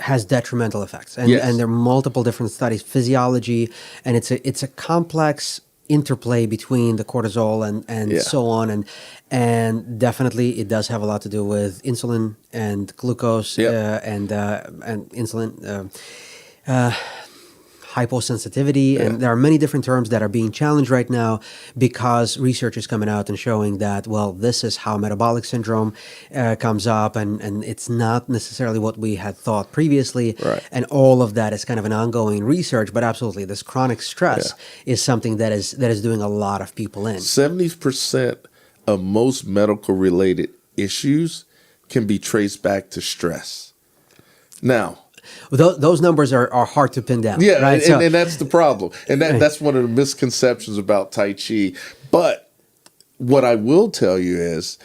has detrimental effects, and Yes. and there are multiple different studies, physiology, and it's a complex interplay between the cortisol and so on, and definitely it does have a lot to do with insulin and glucose and insulin. Hyposensitivity, and there are many different terms that are being challenged right now because research is coming out and showing that, well, this is how metabolic syndrome comes up, and it's not necessarily what we had thought previously, and all of that is kind of an ongoing research, but absolutely, this chronic stress is something that is doing a lot of people in. 70% of most medical-related issues can be traced back to stress. Now, those numbers are hard to pin down. Yeah, right? and that's the problem. And that's one of the misconceptions about Tai Chi. But what I will tell you is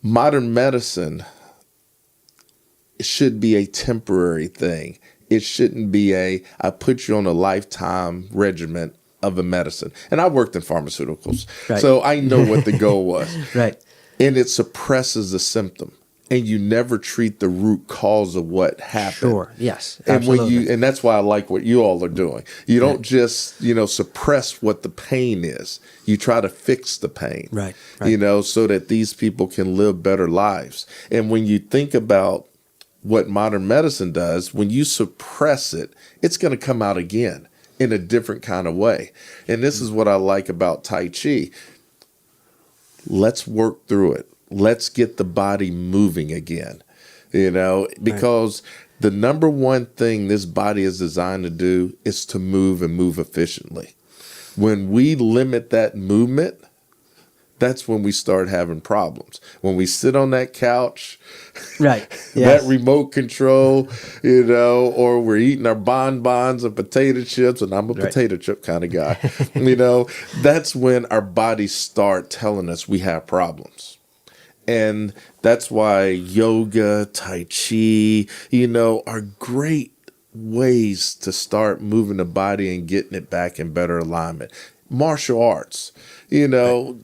modern medicine should be a temporary thing. It shouldn't be I put you on a lifetime regimen of a medicine. And I worked in pharmaceuticals, Right. so I know what the goal was. Right. And it suppresses the symptom. And you never treat the root cause of what happened. Sure. Yes. And Absolutely. and that's why I like what you all are doing. You don't just, suppress what the pain is. You try to fix the pain. Right. Right. So that these people can live better lives. And when you think about what modern medicine does, when you suppress it, it's going to come out again in a different kind of way. And this is what I like about Tai Chi. Let's work through it. Let's get the body moving again, because the number one thing this body is designed to do is to move and move efficiently. When we limit that movement, that's when we start having problems. When we sit on that couch, Right. that remote control, or we're eating our bonbons and potato chips, and I'm a potato chip kind of guy, that's when our bodies start telling us we have problems. And that's why yoga, Tai Chi, are great ways to start moving the body and getting it back in better alignment. Martial arts,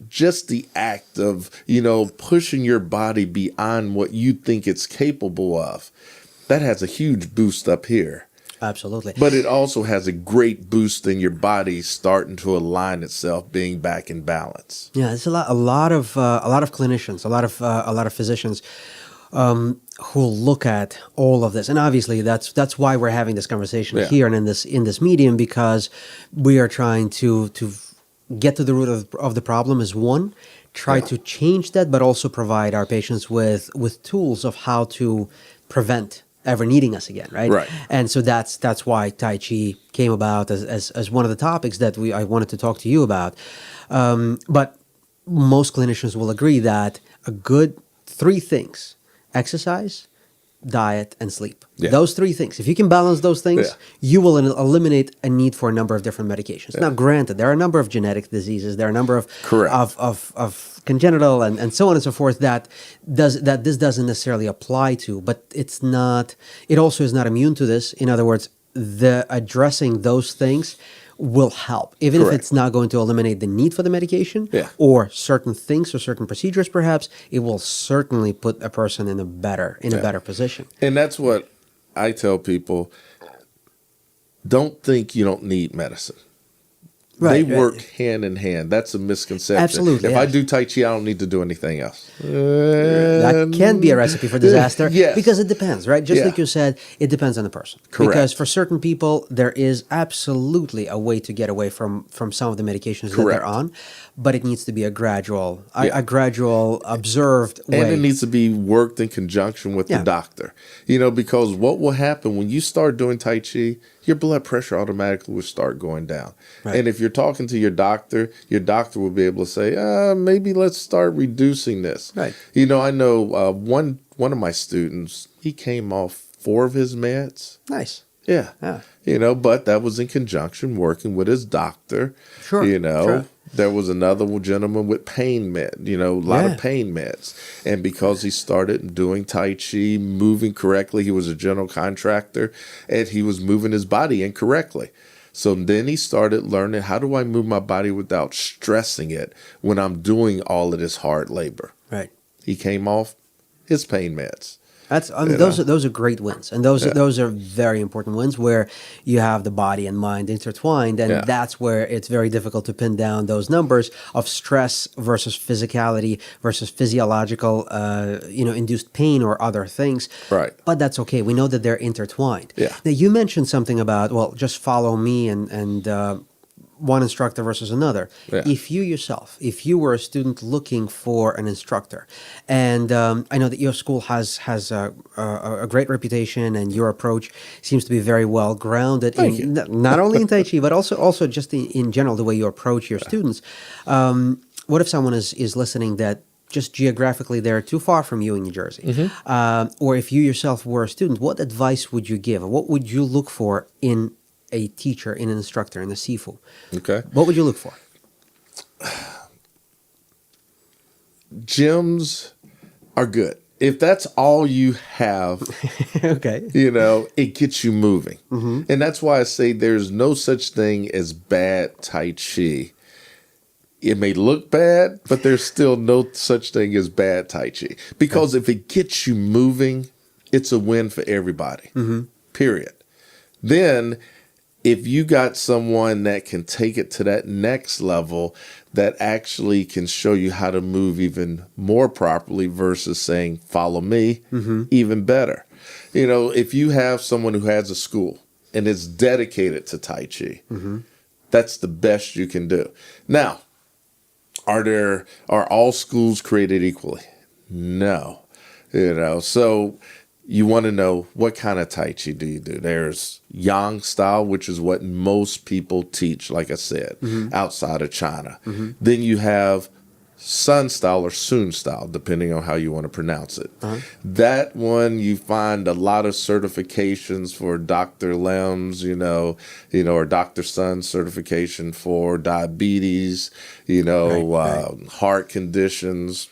just the act of, pushing your body beyond what you think it's capable of. That has a huge boost up here. Absolutely. But it also has a great boost in your body starting to align itself, being back in balance. Yeah, it's a lot of clinicians, a lot of physicians who look at all of this, and obviously that's why we're having this conversation here and in this medium, because we are trying to get to the root of the problem is one, try to change that, but also provide our patients with tools of how to prevent ever needing us again, right? Right. And so that's why Tai Chi came about as one of the topics that I wanted to talk to you about. But most clinicians will agree that a good 3 things: exercise, diet, and sleep. Yeah. Those 3 things. If you can balance those things, you will eliminate a need for a number of different medications. Now, granted, there are a number of genetic diseases. There are a number of of congenital and so on and so forth that this doesn't necessarily apply to. But it's not. It also is not immune to this. In other words, the addressing those things will help, even if it's not going to eliminate the need for the medication or certain things or certain procedures. Perhaps it will certainly put a person in a better position. And that's what I tell people. Don't think you don't need medicine. They work hand in hand. That's a misconception. Absolutely. If I do Tai Chi, I don't need to do anything else. That can be a recipe for disaster because it depends, right? Just like you said, it depends on the person. Correct. Because for certain people, there is absolutely a way to get away from some of the medications that they're on, but it needs to be a gradual, observed way. And it needs to be worked in conjunction with the doctor. Because what will happen when you start doing Tai Chi, your blood pressure automatically will start going down. Right. And if you're talking to your doctor will be able to say, maybe let's start reducing this. Right. I know one of my students, he came off 4 of his meds. Nice. Yeah. But that was in conjunction working with his doctor. Sure. Sure. There was another gentleman with pain med, a lot of pain meds. And because he started doing Tai Chi, moving correctly, he was a general contractor, and he was moving his body incorrectly. So then he started learning, how do I move my body without stressing it when I'm doing all of this hard labor? Right. He came off his pain meds. Those are great wins, and those are very important wins where you have the body and mind intertwined, and that's where it's very difficult to pin down those numbers of stress versus physicality versus physiological, induced pain or other things. Right. But that's okay. We know that they're intertwined. Yeah. Now you mentioned something about just follow me and one instructor versus another. Yeah. If you were a student looking for an instructor, and I know that your school has a great reputation, and your approach seems to be very well grounded in not only in Tai Chi but also just in general the way you approach your students. What if someone is listening that just geographically they're too far from you in New Jersey, or if you yourself were a student, what advice would you give? What would you look for in a teacher, in an instructor, in a Sifu? Okay. What would you look for? Gyms are good. if that's all you have, Okay. it gets you moving. And that's why I say there's no such thing as bad Tai Chi. It may look bad, but there's still no such thing as bad Tai Chi. Because if it gets you moving, it's a win for everybody, period. Then if you got someone that can take it to that next level, that actually can show you how to move even more properly versus saying, follow me, even better. If you have someone who has a school and is dedicated to Tai Chi, that's the best you can do. Now, are all schools created equally? No. So you want to know what kind of Tai Chi do you do? There's Yang style, which is what most people teach, like I said, outside of China. Then you have Sun style or Sun style, depending on how you want to pronounce it. That one, you find a lot of certifications for Dr. Lem's, or Dr. Sun's certification for diabetes, heart conditions,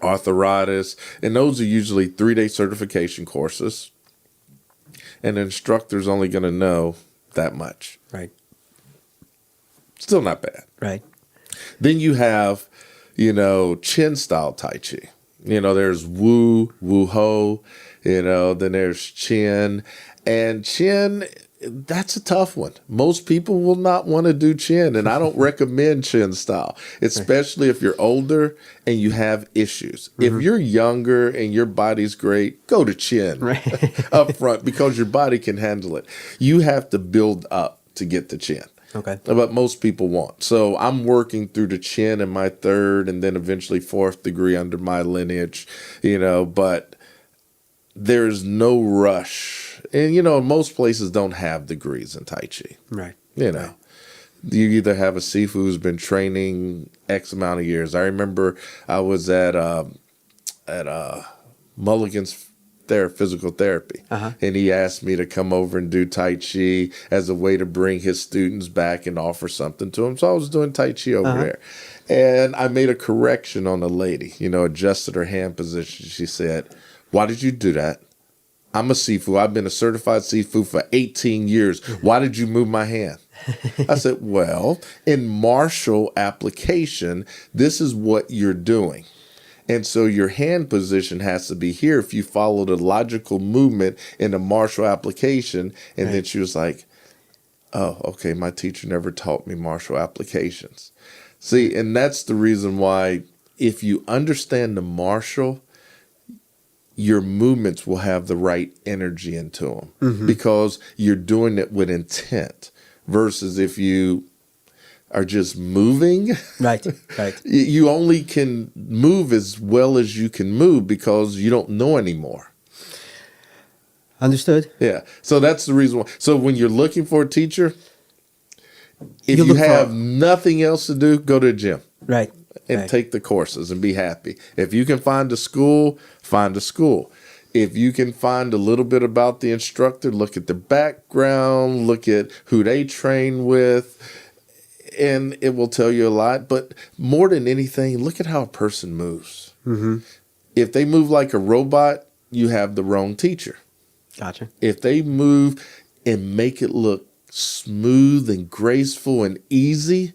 arthritis, and those are usually 3-day certification courses. And the instructor's only going to know that much. Right. Still not bad. Right. Then you have, Chin style Tai Chi. There's Wu, Wu Ho, then there's Chin. And Chin, that's a tough one. Most people will not want to do Chin, and I don't recommend Chin style, especially if you're older and you have issues. If you're younger and your body's great, go to Chin up front because your body can handle it. You have to build up to get to Chin. Okay. But most people won't. So I'm working through the Chin in my 3rd and then eventually 4th degree under my lineage, but there's no rush. And, most places don't have degrees in Tai Chi. Right. You either have a Sifu who's been training X amount of years. I remember I was at Mulligan's physical therapy. And he asked me to come over and do Tai Chi as a way to bring his students back and offer something to them. So I was doing Tai Chi over there. And I made a correction on the lady, adjusted her hand position. She said, "Why did you do that? I'm a Sifu. I've been a certified Sifu for 18 years. Why did you move my hand?" I said, well, in martial application, this is what you're doing. And so your hand position has to be here if you follow the logical movement in a martial application. And then she was like, oh, okay, my teacher never taught me martial applications. See, and that's the reason why if you understand the martial, your movements will have the right energy into them because you're doing it with intent versus if you are just moving. Right. You only can move as well as you can move because you don't know anymore. Understood. Yeah. So that's the reason why. So when you're looking for a teacher, if you have nothing else to do, go to the gym. Right. And take the courses and be happy. If you can find a school, find a school. If you can find a little bit about the instructor, look at the background, look at who they train with, and it will tell you a lot. But more than anything, look at how a person moves. If they move like a robot, you have the wrong teacher. Gotcha. If they move and make it look smooth and graceful and easy,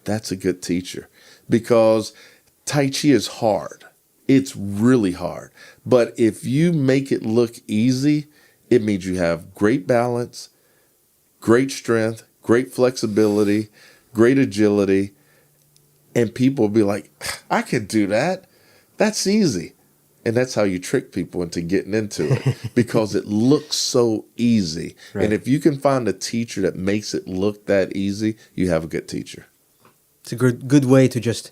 that's a good teacher. Because Tai Chi is hard. It's really hard. But if you make it look easy, it means you have great balance, great strength, great flexibility, great agility. And people will be like, I can do that. That's easy. And that's how you trick people into getting into it because it looks so easy. Right. And if you can find a teacher that makes it look that easy, you have a good teacher. It's a good way to just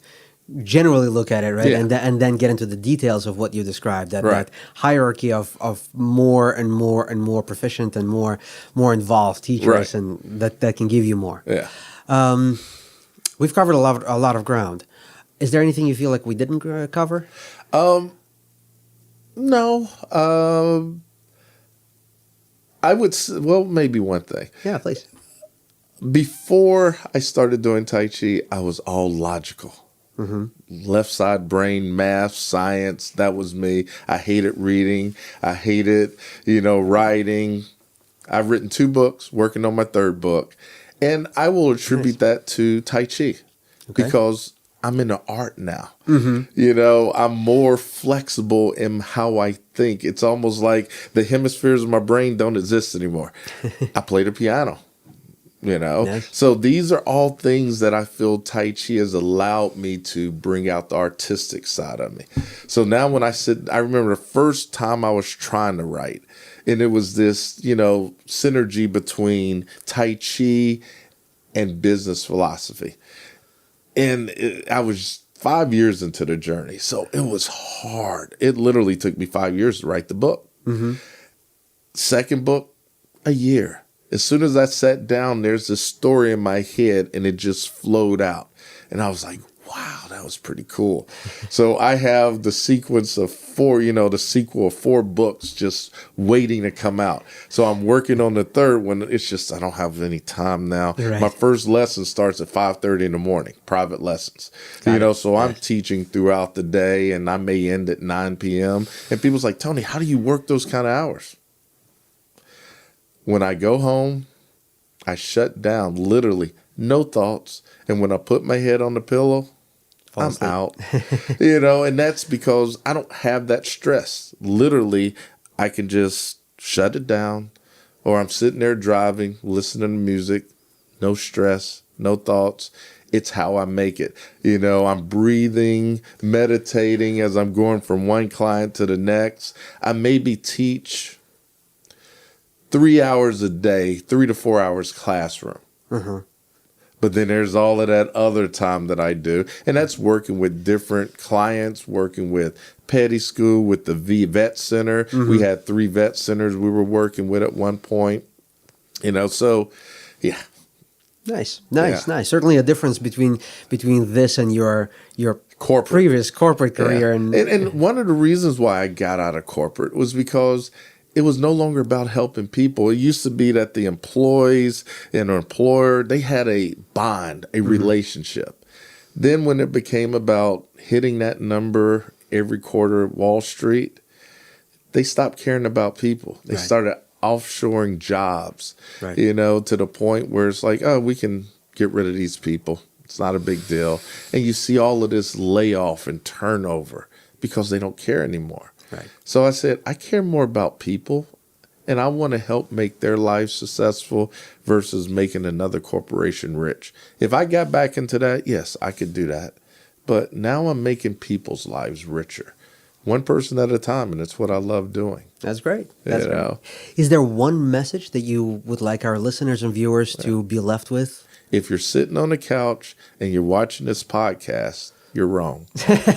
generally look at it, right? Yeah. And then get into the details of what you described, that hierarchy of more and more and more proficient and more involved teachers, and that can give you more. Yeah. We've covered a lot of ground. Is there anything you feel like we didn't cover? No. I would, maybe one thing. Yeah, please. Before I started doing Tai Chi, I was all logical. Left side brain, math, science, that was me. I hated reading. I hated, writing. I've written 2 books, working on my 3rd book. And I will attribute that to Tai Chi because I'm into art now. I'm more flexible in how I think. It's almost like the hemispheres of my brain don't exist anymore. I play the piano. Nice. So these are all things that I feel Tai Chi has allowed me to bring out the artistic side of me. So now when I remember the first time I was trying to write, and it was this, synergy between Tai Chi and business philosophy. And I was 5 years into the journey. So it was hard. It literally took me 5 years to write the book. Second book, a year. As soon as I sat down, there's this story in my head and it just flowed out. And I was like, wow, that was pretty cool. So I have the sequence of 4, the sequel of 4 books just waiting to come out. So I'm working on the 3rd one. It's just, I don't have any time now. Right. My first lesson starts at 5:30 in the morning, private lessons. So I'm teaching throughout the day and I may end at 9 p.m. And people's like, Tony, how do you work those kind of hours? When I go home, I shut down, literally, no thoughts. And when I put my head on the pillow, I'm out. And that's because I don't have that stress. Literally, I can just shut it down, or I'm sitting there driving, listening to music, no stress, no thoughts. It's how I make it. I'm breathing, meditating as I'm going from one client to the next. I maybe teach 3 hours a day, 3 to 4 hours classroom. But then there's all of that other time that I do. And that's working with different clients, working with petty school, with the vet center. We had 3 vet centers we were working with at one point. So yeah. Nice. Certainly a difference between this and your previous corporate career. And one of the reasons why I got out of corporate was because it was no longer about helping people. It used to be that the employees and our employer, they had a bond, a relationship. Then when it became about hitting that number every quarter at Wall Street, they stopped caring about people. They started offshoring jobs, to the point where it's like, oh, we can get rid of these people. It's not a big deal. And you see all of this layoff and turnover because they don't care anymore. So I said, I care more about people, and I want to help make their lives successful versus making another corporation rich. If I got back into that, yes, I could do that. But now I'm making people's lives richer, one person at a time, and it's what I love doing. That's great. That's great. Is there one message that you would like our listeners and viewers to be left with? If you're sitting on the couch and you're watching this podcast, you're wrong.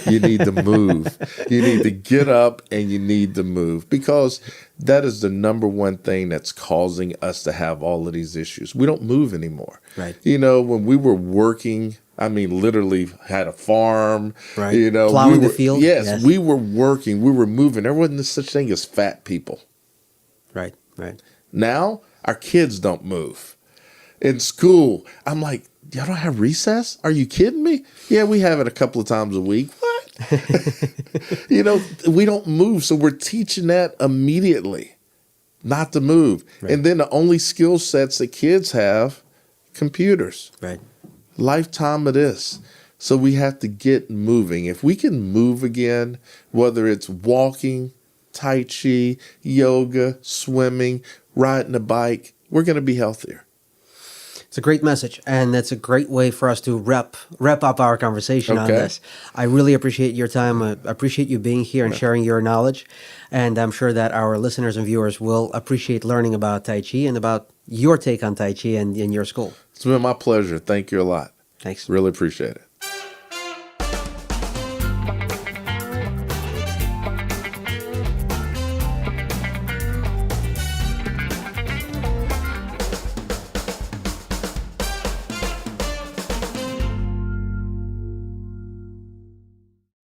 You need to move. You need to get up and you need to move, because that is the number one thing that's causing us to have all of these issues. We don't move anymore. When we were working, literally had a farm, plowing the field. Yes, we were working, we were moving. There wasn't such thing as fat people. Right. Now, our kids don't move. In school, I'm like, y'all don't have recess? Are you kidding me? Yeah, we have it a couple of times a week. What? We don't move. So we're teaching that immediately, not to move. And then the only skill sets that kids have, computers. Lifetime of this. So we have to get moving. If we can move again, whether it's walking, Tai Chi, yoga, swimming, riding a bike, we're going to be healthier. It's a great message, and that's a great way for us to wrap up our conversation on this. I really appreciate your time. I appreciate you being here and sharing your knowledge, and I'm sure that our listeners and viewers will appreciate learning about Tai Chi and about your take on Tai Chi and in your school. It's been my pleasure. Thank you a lot. Thanks. Really appreciate it.